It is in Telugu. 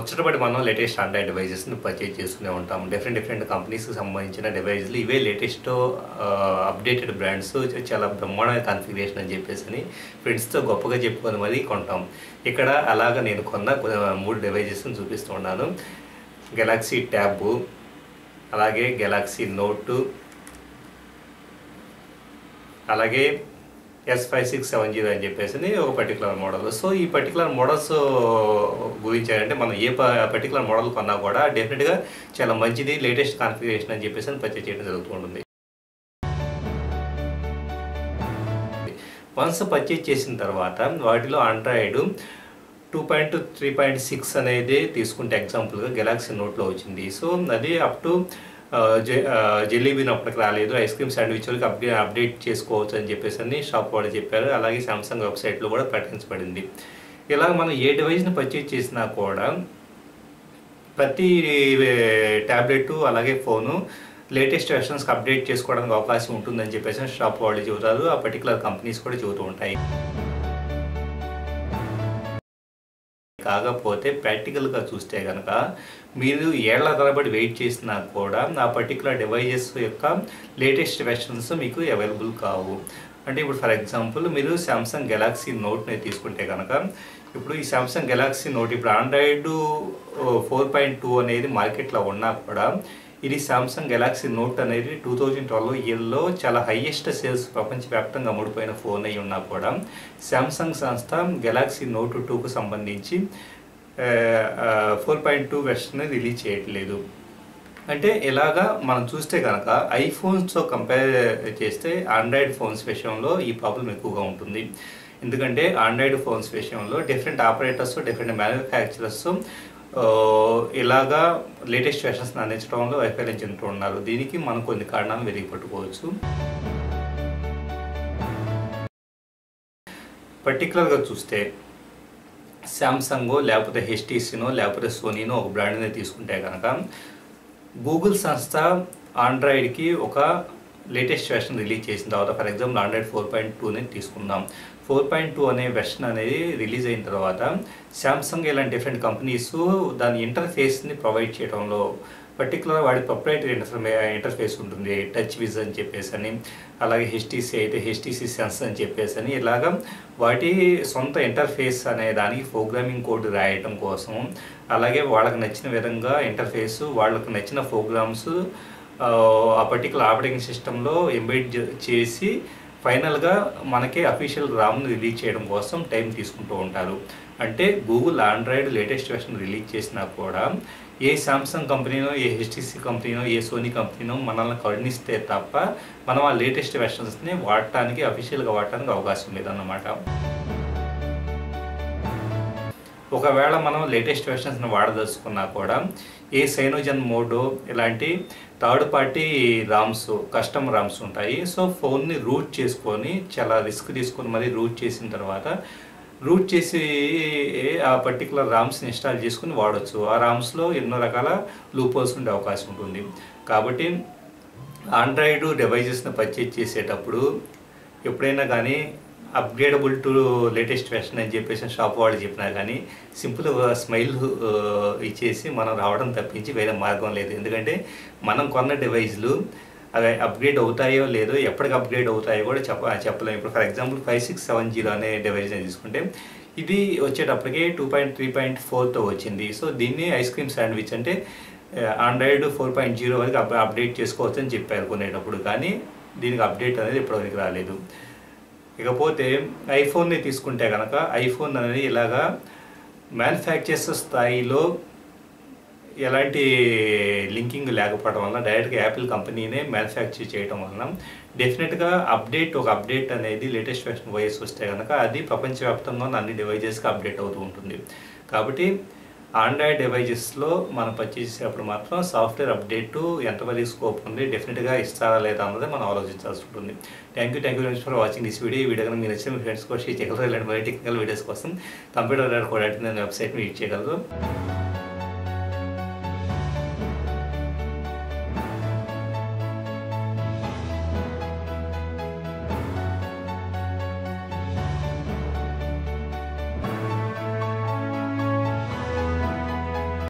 ముచ్చటపడి మనం లేటెస్ట్ ఆండ్రాయిడ్ డివైజెస్ని పర్చేజ్ చేస్తూనే ఉంటాం. డిఫరెంట్ కంపెనీస్కి సంబంధించిన డివైజులు ఇవే లేటెస్ట్ అప్డేటెడ్ బ్రాండ్స్ చాలా బ్రహ్మాండమైన కాన్ఫిగరేషన్ అని చెప్పేసి ఫ్రెండ్స్తో గొప్పగా చెప్పుకొని మరీ కొంటాం. ఇక్కడ అలాగా నేను కొన్న 3 డివైజెస్ని చూపిస్తూ ఉన్నాను. గెలాక్సీ ట్యాబ్, అలాగే గెలాక్సీ నోట్, అలాగే S5670 అని చెప్పేసి ఒక పర్టికులర్ మోడల్. సో ఈ పర్టికులర్ మోడల్స్ గురించి అంటే మనం ఏ పర్టికులర్ మోడల్ కొన్నా కూడా డెఫినెట్గా చాలా మంచిది, లేటెస్ట్ కాన్ఫిగరేషన్ అని చెప్పేసి పర్చేజ్ చేయడం జరుగుతూ ఉంటుంది. వన్స్ పర్చేజ్ చేసిన తర్వాత వాటిలో ఆండ్రాయిడ్ 2.2, 3.6 అనేది తీసుకుంటే ఎగ్జాంపుల్గా గెలాక్సీ నోట్లో వచ్చింది. సో అది అప్ టు జెల్లీ అప్పటికి రాలేదు. ఐస్ క్రీమ్ శాండ్విచ్ వాళ్ళకి అప్డేట్ చేసుకోవచ్చు అని చెప్పేసి షాప్ వాళ్ళు చెప్పారు. అలాగే సామ్సంగ్ వెబ్సైట్లో కూడా ప్రకటించబడింది. ఇలా మనం ఏ డివైస్ని పర్చేజ్ చేసినా కూడా ప్రతి ట్యాబ్లెట్ అలాగే ఫోను లేటెస్ట్ వెర్షన్స్కి అప్డేట్ చేసుకోవడానికి అవకాశం ఉంటుందని చెప్పేసి షాప్ వాళ్ళు చెబుతారు. ఆ పర్టికులర్ కంపెనీస్ కూడా చెబుతూ ఉంటాయి. కాకపోతే ప్రాక్టికల్గా చూస్తే కనుక మీరు ఏళ్ల తరబడి వెయిట్ చేసినా కూడా ఆ పర్టికులర్ డివైజెస్ యొక్క లేటెస్ట్ వెర్షన్స్ మీకు అవైలబుల్ కావు. అంటే ఇప్పుడు ఫర్ ఎగ్జాంపుల్ మీరు సామ్సంగ్ గెలాక్సీ నోట్ని తీసుకుంటే కనుక ఇప్పుడు ఈ సామ్సంగ్ గెలాక్సీ నోట్ ఇప్పుడు ఆండ్రాయిడ్ 4.2 అనేది మార్కెట్లో ఉన్నా కూడా ఇది సామ్సంగ్ గెలాక్సీ నోట్ అనేది 2012 ఇయర్లో చాలా హైయెస్ట్ సేల్స్ ప్రపంచవ్యాప్తంగా అమ్ముడుపోయిన ఫోన్ అయి ఉన్నా కూడా సామ్సంగ్ సంస్థ గెలాక్సీ నోట్ 2కు సంబంధించి 4.2 వెర్షన్ రిలీజ్ చేయట్లేదు. అంటే ఇలాగా మనం చూస్తే కనుక ఐఫోన్స్తో కంపేర్ చేస్తే ఆండ్రాయిడ్ ఫోన్స్ విషయంలో ఈ ప్రాబ్లం ఎక్కువగా ఉంటుంది. ఎందుకంటే ఆండ్రాయిడ్ ఫోన్స్ విషయంలో డిఫరెంట్ ఆపరేటర్స్, డిఫరెంట్ మ్యానుఫ్యాక్చరర్స్ ఇలాగా లేటెస్ట్ వెర్షన్స్ని అందించడంలో వైఫల్యం చెందుతూ ఉన్నారు. దీనికి మనం కొన్ని కారణాలు వెతికి పట్టుకోవచ్చు. పర్టికులర్గా చూస్తే శాంసంగో లేకపోతే హెచ్టీసీనో లేకపోతే సోనీనో ఒక బ్రాండ్ని తీసుకుంటే కనుక గూగుల్ సంస్థ ఆండ్రాయిడ్కి ఒక లేటెస్ట్ వెర్షన్ రిలీజ్ చేసిన తర్వాత ఫర్ ఎగ్జాంపుల్ ఆండ్రాయిడ్ 4.2ని తీసుకుందాం. 4.2 అనే వెర్షన్ అనేది రిలీజ్ అయిన తర్వాత శాంసంగ్ ఇలాంటి డిఫరెంట్ కంపెనీస్ దాని ఇంటర్ఫేస్ని ప్రొవైడ్ చేయడంలో పర్టికులర్ వాడి ప్రొప్రైటరీ ఇంటర్ఫేస్ ఉంటుంది, టచ్ విజ్ అని చెప్పేసి, అలాగే హెచ్టీసీ అయితే హెచ్టీసీ సెన్స్ అని చెప్పేసి ఇలాగా వాటి సొంత ఇంటర్ఫేస్ అనే దానికి ప్రోగ్రామింగ్ కోడ్ రాయటం కోసం, అలాగే వాళ్ళకి నచ్చిన విధంగా ఇంటర్ఫేస్ వాళ్ళకి నచ్చిన ప్రోగ్రామ్స్ ఆ పర్టికులర్ ఆపరేటింగ్ సిస్టంలో ఎంబెడ్ చేసి ఫైనల్గా మనకి అఫీషియల్ రామ్ను రిలీజ్ చేయడం కోసం టైం తీసుకుంటూ ఉంటారు. అంటే Google Android latest version release చేసినా కూడా ఏ సామ్సంగ్ కంపెనీనో, ఏ హెచ్టీసీ కంపెనీనో, ఏ సోనీ కంపెనీనో మనల్ని కరుణిస్తే తప్ప మనం ఆ లేటెస్ట్ వెర్షన్స్ని వాడటానికి అఫీషియల్గా వాడటానికి అవకాశం లేదన్నమాట. ఒకవేళ మనం లేటెస్ట్ వెర్షన్స్ని వాడదలుచుకున్నా కూడా ఏ సైనోజన్ మోడో ఇలాంటి third party Rams, custom Rams ఉంటాయి. సో ఫోన్ని రూట్ చేసుకొని చాలా రిస్క్ తీసుకొని మరి రూట్ చేసిన తర్వాత రూట్ చేసి ఆ పర్టికులర్ రామ్స్ని ఇన్స్టాల్ చేసుకుని వాడచ్చు. ఆ రామ్స్లో ఎన్నో రకాల లూపోల్స్ ఉండే అవకాశం ఉంటుంది. కాబట్టి ఆండ్రాయిడ్ డివైజెస్ని పర్చేజ్ చేసేటప్పుడు ఎప్పుడైనా కానీ అప్గ్రేడబుల్ టు లేటెస్ట్ వెర్షన్ అని చెప్పేసి షాప్ వాళ్ళు చెప్పినా కానీ సింపుల్గా స్మైల్ ఇచ్చేసి మనం రావడం తప్పించి వేరే మార్గం లేదు. ఎందుకంటే మనం కొన్న డివైజ్లు అవి అప్గ్రేడ్ అవుతాయో లేదో, ఎప్పటికి అప్గ్రేడ్ అవుతాయో కూడా చెప్పలేము. ఇప్పుడు ఫర్ ఎగ్జాంపుల్ 5670 అనే డివైజ్ని తీసుకుంటే ఇది వచ్చేటప్పటికి 2.3.4తో వచ్చింది. సో దీన్ని ఐస్ క్రీమ్ శాండ్విచ్ అంటే ఆండ్రాయిడ్ 4.0 వరకు అప్డేట్ చేసుకోవచ్చు అని చెప్పారు కొనేటప్పుడు, కానీ దీనికి అప్డేట్ అనేది ఇప్పటివరకు రాలేదు. ఇకపోతే ఐఫోన్ని తీసుకుంటే కనుక ఐఫోన్ అనేది ఇలాగా మ్యానుఫ్యాక్చర్స్ స్థాయిలో ఎలాంటి లింకింగ్ లేకపోవడం వలన డైరెక్ట్గా యాపిల్ కంపెనీనే మ్యానుఫ్యాక్చర్ చేయడం వలన డెఫినెట్గా ఒక అప్డేట్ అనేది లేటెస్ట్ వెర్షన్ వైస్ వస్తే కనుక అది ప్రపంచవ్యాప్తంగా ఉన్న అన్ని డివైజెస్కి అప్డేట్ అవుతూ ఉంటుంది. కాబట్టి ఆండ్రాయిడ్ డివైజెస్లో మనం పర్చేజ్ చేసేటప్పుడు మాత్రం సాఫ్ట్వేర్ అప్డేట్ ఎంతవరకు స్కోప్ ఉంది, డెఫినెట్గా ఇస్తారా లేదా అన్నది మనం ఆలోచించాల్సి ఉంటుంది. Thank you very much for watching this video. ఈ వీడియో కనుక మీరు నచ్చిన మీ ఫ్రెండ్స్ కూడా షేర్ చేయగలరు. ఇలాంటి మరీ టెక్నికల్ వీడియోస్ కోసం కంప్యూటర్.co.in అనే వెబ్సైట్ని యూజ్ చేయగలరు.